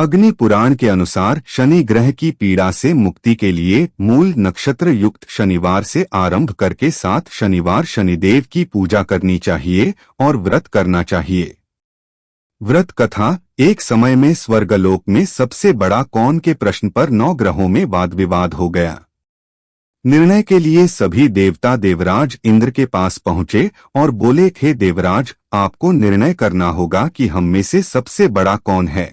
अग्नि पुराण के अनुसार शनि ग्रह की पीड़ा से मुक्ति के लिए मूल नक्षत्र युक्त शनिवार से आरंभ करके 7 शनिवार शनिदेव की पूजा करनी चाहिए और व्रत करना चाहिए। व्रत कथा। एक समय में स्वर्गलोक में सबसे बड़ा कौन के प्रश्न पर 9 ग्रहों में वाद विवाद हो गया। निर्णय के लिए सभी देवता देवराज इंद्र के पास पहुंचे और बोले, हे देवराज, आपको निर्णय करना होगा कि हम में से सबसे बड़ा कौन है।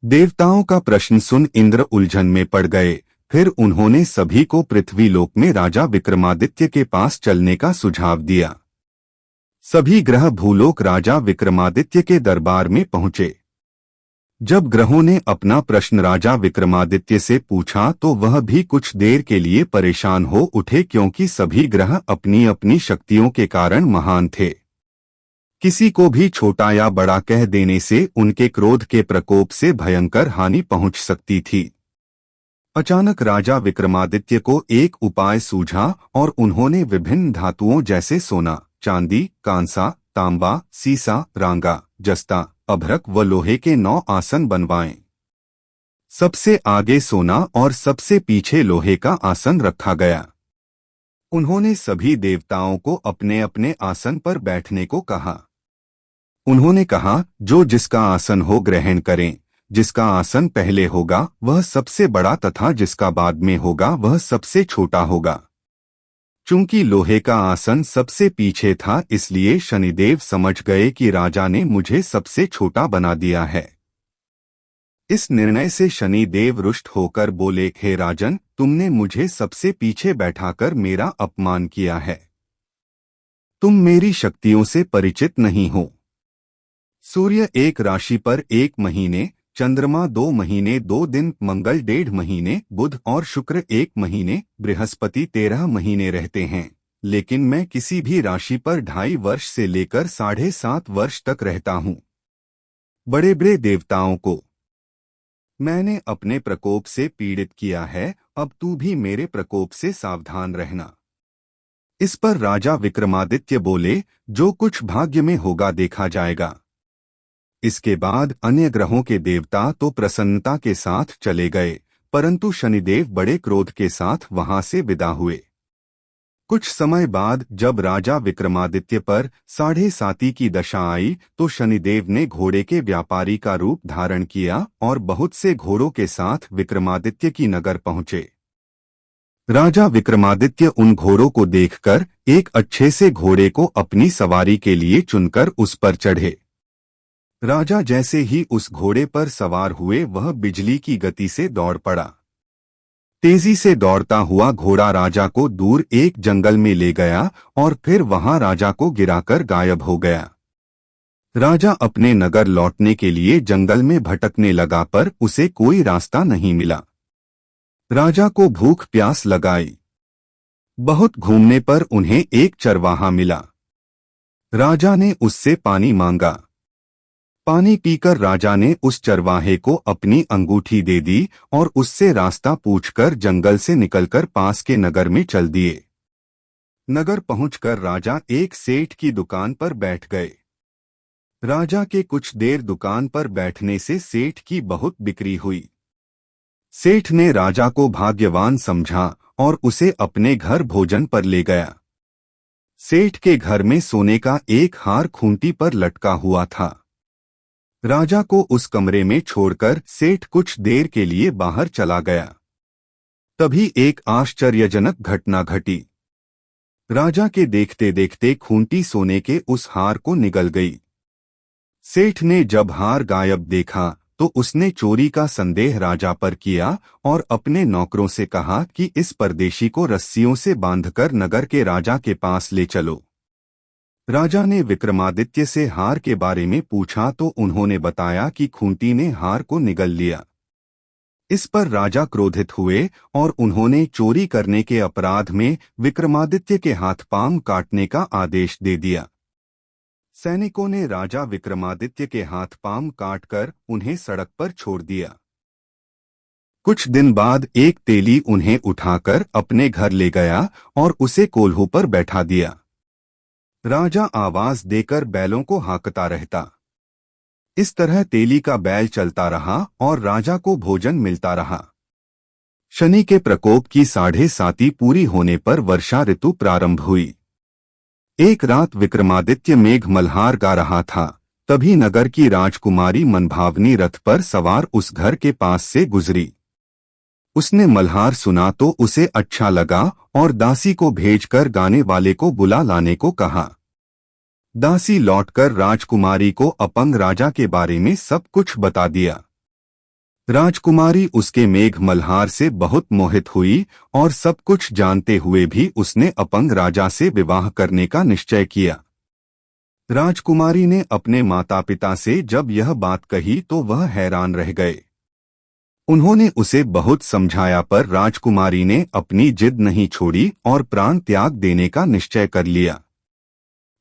देवताओं का प्रश्न सुन इंद्र उलझन में पड़ गए। फिर उन्होंने सभी को पृथ्वीलोक में राजा विक्रमादित्य के पास चलने का सुझाव दिया। सभी ग्रह भूलोक राजा विक्रमादित्य के दरबार में पहुंचे। जब ग्रहों ने अपना प्रश्न राजा विक्रमादित्य से पूछा तो वह भी कुछ देर के लिए परेशान हो उठे, क्योंकि सभी ग्रह अपनी अपनी शक्तियों के कारण महान थे। किसी को भी छोटा या बड़ा कह देने से उनके क्रोध के प्रकोप से भयंकर हानि पहुंच सकती थी। अचानक राजा विक्रमादित्य को एक उपाय सूझा और उन्होंने विभिन्न धातुओं जैसे सोना, चांदी, कांसा, तांबा, सीसा, रांगा, जस्ता, अभ्रक व लोहे के 9 आसन बनवाए। सबसे आगे सोना और सबसे पीछे लोहे का आसन रखा गया। उन्होंने सभी देवताओं को अपने अपने आसन पर बैठने को कहा। उन्होंने कहा, जो जिसका आसन हो ग्रहण करें। जिसका आसन पहले होगा वह सबसे बड़ा तथा जिसका बाद में होगा वह सबसे छोटा होगा। चूंकि लोहे का आसन सबसे पीछे था, इसलिए शनिदेव समझ गए कि राजा ने मुझे सबसे छोटा बना दिया है। इस निर्णय से शनिदेव रुष्ट होकर बोले, हे राजन, तुमने मुझे सबसे पीछे बैठाकर मेरा अपमान किया है। तुम मेरी शक्तियों से परिचित नहीं हो। सूर्य एक राशि पर 1 महीने, चंद्रमा 2 महीने 2 दिन, मंगल 1.5 महीने, बुध और शुक्र 1 महीने, बृहस्पति 13 महीने रहते हैं। लेकिन मैं किसी भी राशि पर 2.5 वर्ष से लेकर 7.5 वर्ष तक रहता हूँ। बड़े बड़े देवताओं को मैंने अपने प्रकोप से पीड़ित किया है, अब तू भी मेरे प्रकोप से सावधान रहना। इस पर राजा विक्रमादित्य बोले, जो कुछ भाग्य में होगा देखा जाएगा। इसके बाद अन्य ग्रहों के देवता तो प्रसन्नता के साथ चले गए, परंतु शनिदेव बड़े क्रोध के साथ वहां से विदा हुए। कुछ समय बाद जब राजा विक्रमादित्य पर 7.5 की दशा आई तो शनिदेव ने घोड़े के व्यापारी का रूप धारण किया और बहुत से घोड़ों के साथ विक्रमादित्य की नगर पहुंचे। राजा विक्रमादित्य उन घोड़ों को देखकर एक अच्छे से घोड़े को अपनी सवारी के लिए चुनकर उस पर चढ़े। राजा जैसे ही उस घोड़े पर सवार हुए वह बिजली की गति से दौड़ पड़ा। तेजी से दौड़ता हुआ घोड़ा राजा को दूर एक जंगल में ले गया और फिर वहां राजा को गिराकर गायब हो गया। राजा अपने नगर लौटने के लिए जंगल में भटकने लगा, पर उसे कोई रास्ता नहीं मिला। राजा को भूख प्यास लगाई। बहुत घूमने पर उन्हें एक चरवाहा मिला। राजा ने उससे पानी मांगा। पानी पीकर राजा ने उस चरवाहे को अपनी अंगूठी दे दी और उससे रास्ता पूछकर जंगल से निकलकर पास के नगर में चल दिए। नगर पहुंचकर राजा एक सेठ की दुकान पर बैठ गए। राजा के कुछ देर दुकान पर बैठने से सेठ की बहुत बिक्री हुई। सेठ ने राजा को भाग्यवान समझा और उसे अपने घर भोजन पर ले गया। सेठ के घर में सोने का एक हार खूंटी पर लटका हुआ था। राजा को उस कमरे में छोड़कर सेठ कुछ देर के लिए बाहर चला गया। तभी एक आश्चर्यजनक घटना घटी। राजा के देखते देखते खूंटी सोने के उस हार को निगल गई। सेठ ने जब हार गायब देखा तो उसने चोरी का संदेह राजा पर किया और अपने नौकरों से कहा कि इस परदेशी को रस्सियों से बांधकर नगर के राजा के पास ले चलो। राजा ने विक्रमादित्य से हार के बारे में पूछा तो उन्होंने बताया कि खूंटी ने हार को निगल लिया। इस पर राजा क्रोधित हुए और उन्होंने चोरी करने के अपराध में विक्रमादित्य के हाथ पांव काटने का आदेश दे दिया। सैनिकों ने राजा विक्रमादित्य के हाथ पांव काटकर उन्हें सड़क पर छोड़ दिया। कुछ दिन बाद एक तेली उन्हें उठाकर अपने घर ले गया और उसे कोल्हू पर बैठा दिया। राजा आवाज देकर बैलों को हाँकता रहता। इस तरह तेली का बैल चलता रहा और राजा को भोजन मिलता रहा। शनि के प्रकोप की 7.5 पूरी होने पर वर्षा ऋतु प्रारंभ हुई। एक रात विक्रमादित्य मेघ मल्हार गा रहा था, तभी नगर की राजकुमारी मनभावनी रथ पर सवार उस घर के पास से गुजरी। उसने मल्हार सुना तो उसे अच्छा लगा और दासी को भेजकर गाने वाले को बुला लाने को कहा। दासी लौटकर राजकुमारी को अपंग राजा के बारे में सब कुछ बता दिया। राजकुमारी उसके मेघ मल्हार से बहुत मोहित हुई और सब कुछ जानते हुए भी उसने अपंग राजा से विवाह करने का निश्चय किया। राजकुमारी ने अपने माता पिता से जब यह बात कही तो वह हैरान रह गए। उन्होंने उसे बहुत समझाया पर राजकुमारी ने अपनी जिद नहीं छोड़ी और प्राण त्याग देने का निश्चय कर लिया।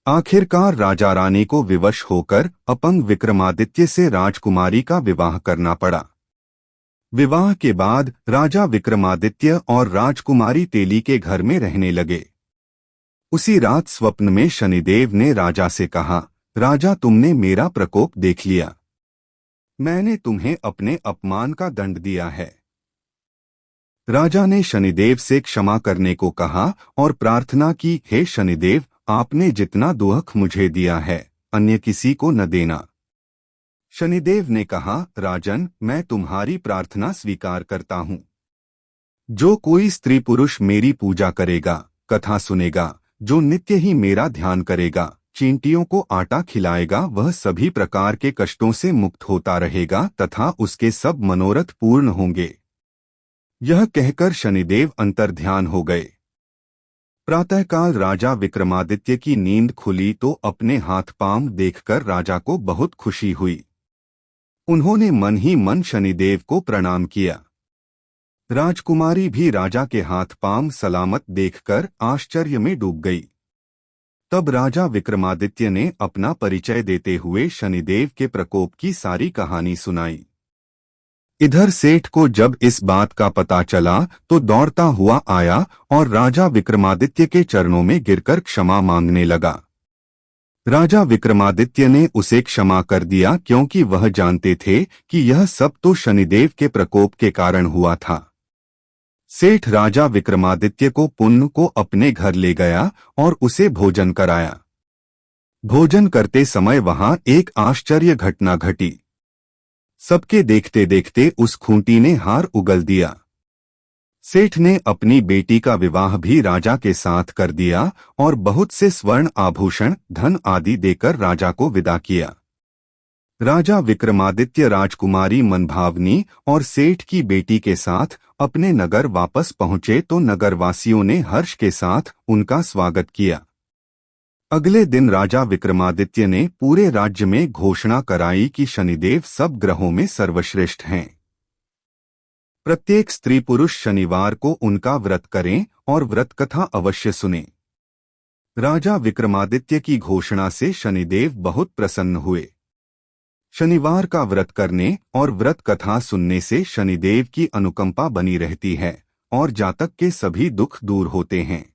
आखिरकार राजा रानी को विवश होकर अपंग विक्रमादित्य से राजकुमारी का विवाह करना पड़ा। विवाह के बाद राजा विक्रमादित्य और राजकुमारी तेली के घर में रहने लगे। उसी रात स्वप्न में शनिदेव ने राजा से कहा, राजा तुमने मेरा प्रकोप देख लिया। मैंने तुम्हें अपने अपमान का दंड दिया है। राजा ने शनिदेव से क्षमा करने को कहा और प्रार्थना की, हे शनिदेव, आपने जितना दुख मुझे दिया है अन्य किसी को न देना। शनिदेव ने कहा, राजन, मैं तुम्हारी प्रार्थना स्वीकार करता हूँ। जो कोई स्त्री पुरुष मेरी पूजा करेगा, कथा सुनेगा, जो नित्य ही मेरा ध्यान करेगा, चींटियों को आटा खिलाएगा, वह सभी प्रकार के कष्टों से मुक्त होता रहेगा तथा उसके सब मनोरथ पूर्ण होंगे। यह कहकर शनिदेव अंतर्ध्यान हो गए। प्रातःकाल राजा विक्रमादित्य की नींद खुली तो अपने हाथ पांव देखकर राजा को बहुत खुशी हुई। उन्होंने मन ही मन शनिदेव को प्रणाम किया। राजकुमारी भी राजा के हाथ पांव सलामत देखकर आश्चर्य में डूब गई। तब राजा विक्रमादित्य ने अपना परिचय देते हुए शनिदेव के प्रकोप की सारी कहानी सुनाई। इधर सेठ को जब इस बात का पता चला तो दौड़ता हुआ आया और राजा विक्रमादित्य के चरणों में गिरकर क्षमा मांगने लगा। राजा विक्रमादित्य ने उसे क्षमा कर दिया क्योंकि वह जानते थे कि यह सब तो शनिदेव के प्रकोप के कारण हुआ था। सेठ राजा विक्रमादित्य को पुण्य को अपने घर ले गया और उसे भोजन कराया। भोजन करते समय वहां एक आश्चर्य घटना घटी। सबके देखते देखते उस खूंटी ने हार उगल दिया। सेठ ने अपनी बेटी का विवाह भी राजा के साथ कर दिया और बहुत से स्वर्ण आभूषण, धन आदि देकर राजा को विदा किया। राजा विक्रमादित्य राजकुमारी मनभावनी और सेठ की बेटी के साथ अपने नगर वापस पहुंचे तो नगरवासियों ने हर्ष के साथ उनका स्वागत किया। अगले दिन राजा विक्रमादित्य ने पूरे राज्य में घोषणा कराई कि शनिदेव सब ग्रहों में सर्वश्रेष्ठ हैं। प्रत्येक स्त्री पुरुष शनिवार को उनका व्रत करें और व्रत कथा अवश्य सुनें। राजा विक्रमादित्य की घोषणा से शनिदेव बहुत प्रसन्न हुए। शनिवार का व्रत करने और व्रत कथा सुनने से शनिदेव की अनुकंपा बनी रहती है और जातक के सभी दुख दूर होते हैं।